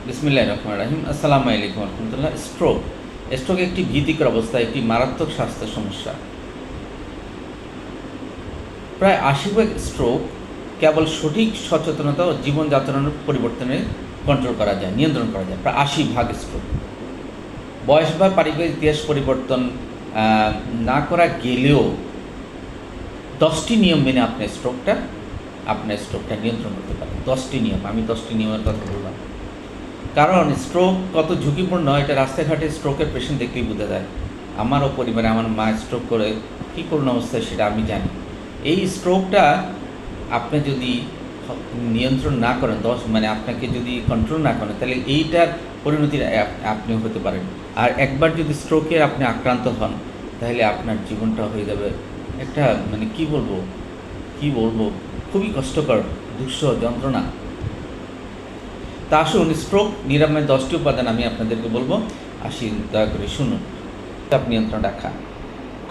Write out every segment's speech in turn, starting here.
বিসমিল্লাহির রহমানির রহিম। আসসালামু আলাইকুম রহমতুল্লাহ। স্ট্রোক একটি ভীতিকর অবস্থা, একটি মারাত্মক স্বাস্থ্য সমস্যা। প্রায় ৮০% স্ট্রোক কেবল সঠিক সচেতনতা ও জীবনযাত্রার পরিবর্তনে কন্ট্রোল করা যায়, নিয়ন্ত্রণ করা যায়। প্রায় ৮০% স্ট্রোক বয়স বা পারিবারিক ইতিহাস পরিবর্তন না করা গেলেও 10টি নিয়ম মেনে আপনার স্ট্রোকটা নিয়ন্ত্রণ করতে পারেন। 10টি নিয়ম, আমি 10টি নিয়মের কথা বললাম। কারণ স্ট্রোক কত ঝুঁকিপূর্ণ এটা রাস্তাঘাটে স্ট্রোকের পেশেন্ট দেখলেই বোঝা যায়। আমারও পরিবারে আমার মা স্ট্রোক করে কী করুণ অবস্থায় সেটা আমি জানি। এই স্ট্রোকটা আপনি যদি নিয়ন্ত্রণ না করেন, আপনাকে যদি কন্ট্রোল না করেন, তাহলে এইটার পরিণতি আপনিও হতে পারেন। আর একবার যদি স্ট্রোকে আপনি আক্রান্ত হন, তাহলে আপনার জীবনটা হয়ে যাবে একটা কি বলবো খুবই কষ্টকর, দুঃসহ যন্ত্রণা। তা আসুন, স্ট্রোক নিরাময়ের 10টি উপাদান আমি আপনাদেরকে বলবো, দয়া করে শুনুন। চাপ নিয়ন্ত্রণ রাখা,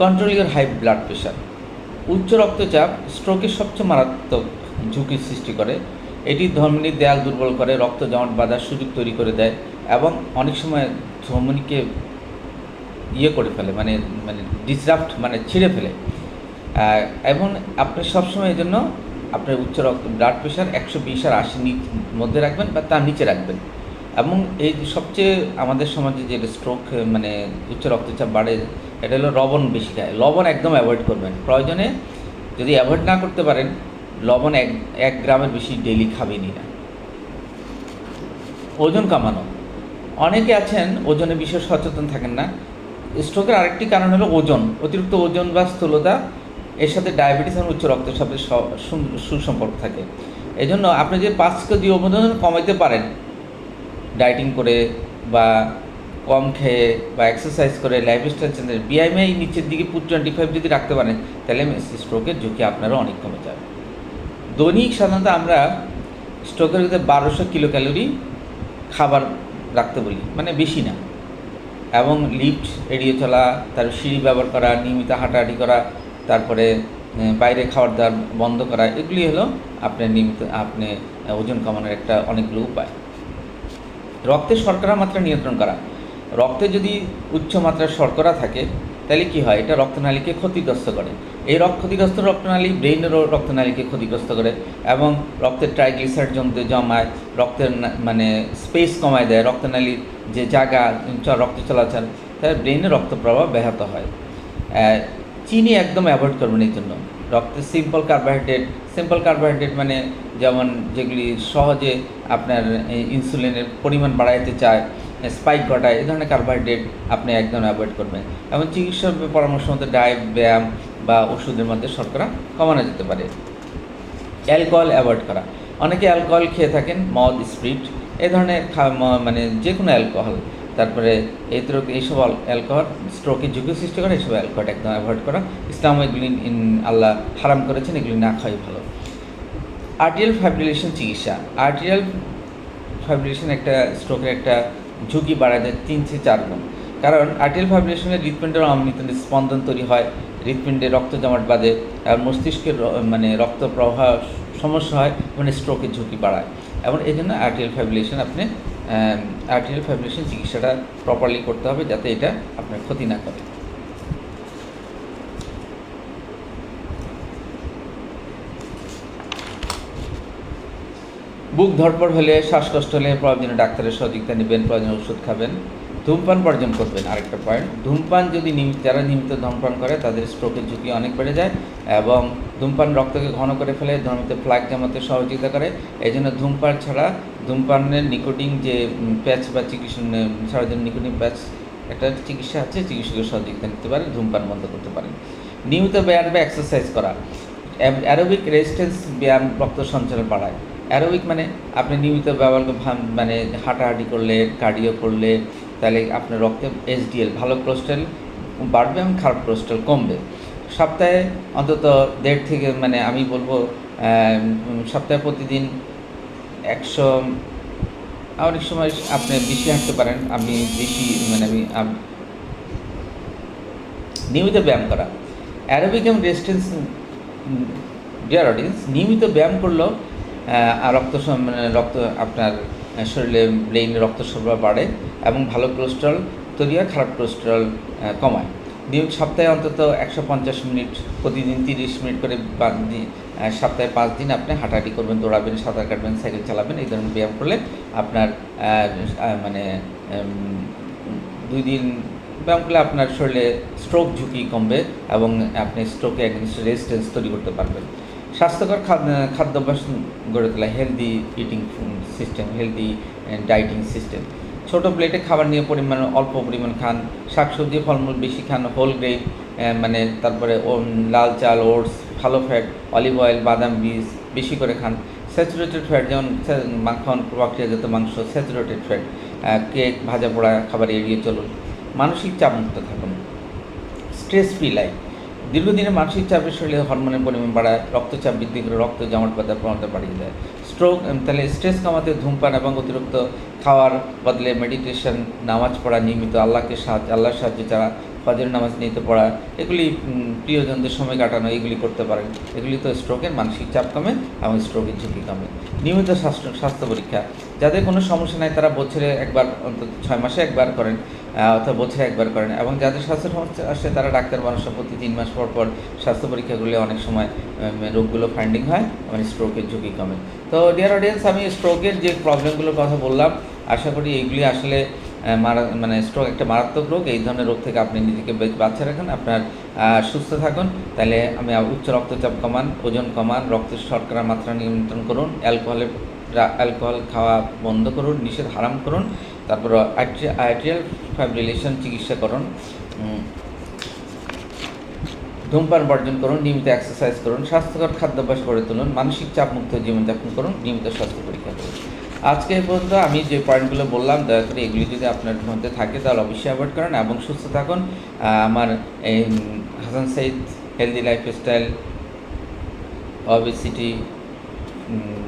control your high blood pressure. উচ্চ রক্তচাপ স্ট্রোকের সবচেয়ে মারাত্মক ঝুঁকির সৃষ্টি করে। এটি ধমনির দেয়াল দুর্বল করে, রক্ত জমাট বাঁধার সুযোগ তৈরি করে দেয় এবং অনেক সময় ধমনিকে করে ফেলে, ডিসরাপ্ট, ছিঁড়ে ফেলে। এবং আপনি সবসময় এই জন্য আপনার উচ্চ ব্লাড প্রেশার 120 আর 80 মধ্যে রাখবেন বা তার নিচে রাখবেন। এবং এই সবচেয়ে আমাদের সমাজে যে স্ট্রোক উচ্চ রক্তচাপ বাড়ে, এটা হলো লবণ বেশি খায়। লবণ একদম অ্যাভয়েড করবেন। প্রয়োজনে যদি অ্যাভয়েড না করতে পারেন, লবণ 1 গ্রামের বেশি ডেইলি খাবেনই না। ওজন কমানো, অনেকে আছেন ওজনের বিষয়ে সচেতন থাকেন না। স্ট্রোকের আরেকটি কারণ হলো ওজন, অতিরিক্ত ওজন বা স্থূলতা। এর সাথে ডায়াবেটিস এবং উচ্চ রক্তচাপের সুসম্পর্ক থাকে। এই জন্য আপনি যে 5 কেজি ওজন কমাইতে পারেন ডায়েটিং করে বা কম খেয়ে বা এক্সারসাইজ করে, লাইফস্টাইল চেঞ্জ, বিএমআই নিচের দিকে 25 যদি রাখতে পারেন, তাহলে স্ট্রোকের ঝুঁকি আপনারও অনেক কমে যাবে। দৈনিক সাধারণত আমরা স্ট্রোকের ভিতরে 1200 কিলো ক্যালোরি খাবার রাখতে বলি, বেশি না। এবং লিফট এড়িয়ে চলা, তারপর সিঁড়ি ব্যবহার করা, নিয়মিত হাঁটাহাঁটি করা, তারপরে বাইরে খাবার দাবার বন্ধ করা, এগুলি হলো আপনি ওজন কমানোর অনেকগুলো উপায়। রক্তে শর্করা মাত্রা নিয়ন্ত্রণ করা। রক্তে যদি উচ্চ মাত্রার শর্করা থাকে, তাহলে কি হয়, এটা রক্তনালীকে ক্ষতিগ্রস্ত করে। এই ক্ষতিগ্রস্ত রক্তনালী ব্রেইনেরও রক্তনালীকে ক্ষতিগ্রস্ত করে এবং রক্তের ট্রাইগ্লিসারাইড জমায়, রক্তের স্পেস কমায় দেয়, রক্তনালীর যে জায়গা রক্ত চলাচল, তাই ব্রেইনে রক্ত প্রবাহ ব্যাহত হয়। চিনি একদম অ্যাভয়েড করবেন। এই জন্য রক্তে সিম্পল কার্বোহাইড্রেট যেমন যেগুলি সহজে আপনার ইনসুলিনের পরিমাণ বাড়াইতে চায়, স্পাইক ঘটায়, এই ধরনের কার্বোহাইড্রেট আপনি একদম অ্যাভয়েড করবেন। এবং চিকিৎসক পরামর্শ মতো ডায়েট, ব্যায়াম বা ওষুধের মধ্যে শর্করা কমানো যেতে পারে। অ্যালকোহল অ্যাভয়েড করা, অনেকে অ্যালকোহল খেয়ে থাকেন, মদ, স্পিরিট, এই ধরনের যে কোনো অ্যালকোহল, তারপরে এইসব অ্যালকোহল স্ট্রোকের ঝুঁকি সৃষ্টি করে। এইসব অ্যালকোহল একদম অ্যাভয়েড করা। ইসলাম এগুলি আল্লাহ হারাম করেছেন, এগুলি না খাওয়াই ভালো। আর্টিরিয়াল ফাইব্রিলেশন চিকিৎসা। আর্টিরিয়াল ফাইব্রিলেশন স্ট্রোকের ঝুঁকি বাড়ায় যায় 3 থেকে 4 গুণ। কারণ আর্টিরিয়াল ফাইব্রিলেশনে হৃৎপিণ্ডের অনিয়মিত স্পন্দন তৈরি হয়, হৃৎপিণ্ডে রক্ত জমাট বাঁধে, আর মস্তিষ্কের রক্ত প্রবাহ সমস্যা হয়, স্ট্রোকের ঝুঁকি বাড়ায়। এবং এই জন্য আর্টিরিয়াল ফাইব্রিলেশন চিকিৎসাটা প্রপারলি করতে হবে, যাতে এটা আপনার ক্ষতি না করে। বুক ধড়ফড় হলে, শ্বাসকষ্ট হলে প্রয়োজনে ডাক্তারের সহযোগিতা নেবেন, প্রয়োজনে ওষুধ খাবেন। ধূমপান বর্জন করবেন। আরেকটা পয়েন্ট, ধূমপান যদি যারা নিয়মিত ধূমপান করে, তাদের স্ট্রোকের ঝুঁকি অনেক বেড়ে যায়। এবং ধূমপান রক্তকে ঘন করে ফেলে, ধমনীতে প্লাক জমাতে সহযোগিতা করে। এই জন্য ধূমপানের নিকোটিন যে প্যাচ বা চিকিৎসা ছাড়ার জন্য নিকোটিন প্যাচ একটা চিকিৎসা আছে, চিকিৎসকের সহযোগিতা নিতে পারে, ধূমপান বন্ধ করতে পারেন। নিয়মিত ব্যায়াম বা এক্সারসাইজ করা। অ্যারোবিক রেজিস্ট্যান্স ব্যায়াম রক্ত সঞ্চালন বাড়ায়। অ্যারোবিক আপনি নিয়মিত হাঁটাহাঁটি করলে, কার্ডিও করলে, তাহলে আপনার রক্তে HDL, ভালো কোলেস্ট্রল বাড়বে এবং খারাপ কোলেস্ট্রল কমবে। সপ্তাহে অন্তত 1.5 থেকে আমি বলবো সপ্তাহে প্রতিদিন 100, অনেক সময় আপনি বেশি হাঁটতে পারেন। আমি নিয়মিত ব্যায়াম করা। অ্যারোবিক এবং রেজিস্ট্যান্স ডিয়ার অডিয়েন্স, নিয়মিত ব্যায়াম করলেও রক্ত আপনার শরীরে ব্রেইনে রক্ত সরবরাহ বাড়ে এবং ভালো কোলেস্টেরল তৈরি হয়, খারাপ কোলেস্টেরল কমায়। নিয়মিত সপ্তাহে অন্তত 150 মিনিট প্রতিদিন 30 মিনিট করে সপ্তাহে 5 দিন আপনি হাঁটাহাঁটি করবেন, দৌড়াবেন, সাঁতার কাটবেন, সাইকেল চালাবেন। এই ধরনের ব্যায়াম করলে আপনার মানে 2 দিন ব্যায়াম করলে আপনার শরীরে স্ট্রোক ঝুঁকি কমবে এবং আপনি স্ট্রোকে এগেনস্ট রেজিস্ট্যান্স তৈরি করতে পারবেন। স্বাস্থ্যকর খাদ্যাভ্যাস গড়ে তোলা, healthy eating system, healthy ডাইটিং system. ছোটো প্লেটে খাবার নিয়ে অল্প পরিমাণ খান, শাকসবজি ফলমূল বেশি খান, হোল গ্রেইন তারপরে লাল চাল, ওটস, ভালো ফ্যাট, অলিভ অয়েল, বাদাম বীজ বেশি করে খান। স্যাচুরেটেড ফ্যাট যেমন মাখন, প্রক্রিয়াজাত মাংস, স্যাচুরেটেড ফ্যাট, কেক, ভাজা পোড়া খাবার এড়িয়ে চলুন। মানসিক চাপমুক্ত থাকুন, স্ট্রেস ফ্রি লাইফ। দীর্ঘদিনের মানসিক চাপের শরীরে হরমোনের পরিমাণ বাড়ায়, রক্তচাপ বৃদ্ধি করে, রক্ত জমাট বাঁধার প্রবণতা বাড়িয়ে দেয়। স্ট্রোক তাহলে স্ট্রেস কমাতে ধূমপান এবং অতিরিক্ত খাওয়ার বদলে মেডিটেশন, নামাজ পড়া, নিয়মিত আল্লাহর সাহায্যে যারা ফজর নামাজ নিতে পড়া, এগুলি প্রিয়জনদের সময় কাটানো, এগুলি করতে পারেন। এগুলি তো স্ট্রোকের মানসিক চাপ কমে এবং স্ট্রোকের ঝুঁকি কমে। নিয়মিত স্বাস্থ্য পরীক্ষা, যাদের কোনো সমস্যা নাই তারা বছরে একবার, অন্তত 6 মাসে একবার করেন অথবা বছরে একবার করেন, এবং যাদের স্বাস্থ্য সমস্যা আসে তারা ডাক্তার পরামর্শ প্রতি 3 মাস পর পর স্বাস্থ্য পরীক্ষা করলে অনেক সময় রোগগুলো ফাইন্ডিং হয় এবং স্ট্রোকের ঝুঁকি কমে। তো ডিয়ার অডিয়েন্স, আমি স্ট্রোকের যে প্রবলেমগুলোর কথা বললাম, আশা করি এইগুলি আসলে স্ট্রোক একটা মারাত্মক রোগ। এই ধরনের রোগ থেকে আপনি নিজেকে বাঁচিয়ে রাখেন, আপনার সুস্থ থাকুন। তাহলে আমি উচ্চ রক্তচাপ কমান, ওজন কমান, রক্তের শর্করার মাত্রা নিয়ন্ত্রণ করুন, অ্যালকোহল খাওয়া বন্ধ করুন, নিষেধ হারাম করুন, তারপর আর্টেরিয়াল ফাইব্রিলেশন চিকিৎসা করুন, ধূমপান বর্জন করুন, নিয়মিত এক্সারসাইজ করুন, স্বাস্থ্যকর খাদ্যাভ্যাস গড়ে তুলুন, মানসিক চাপমুক্ত জীবনযাপন করুন, নিয়মিত স্বাস্থ্য পরীক্ষা করুন। আজকে এই পর্যন্ত আমি যে পয়েন্টগুলো বললাম, দয়া করে এগুলি যদি আপনার মধ্যে থাকে তাহলে অবশ্যই অ্যাভয়েড করেন এবং সুস্থ থাকুন। আমার এই Hasan Saeed healthy lifestyle, obesity,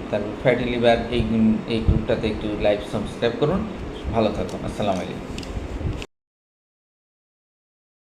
তারপর ফ্যাটি লিভার, এই গ্রুপটাতে একটু লাইভ সাবস্ক্রাইব করুন। ভালো থাকুন। আসসালামু আলাইকুম।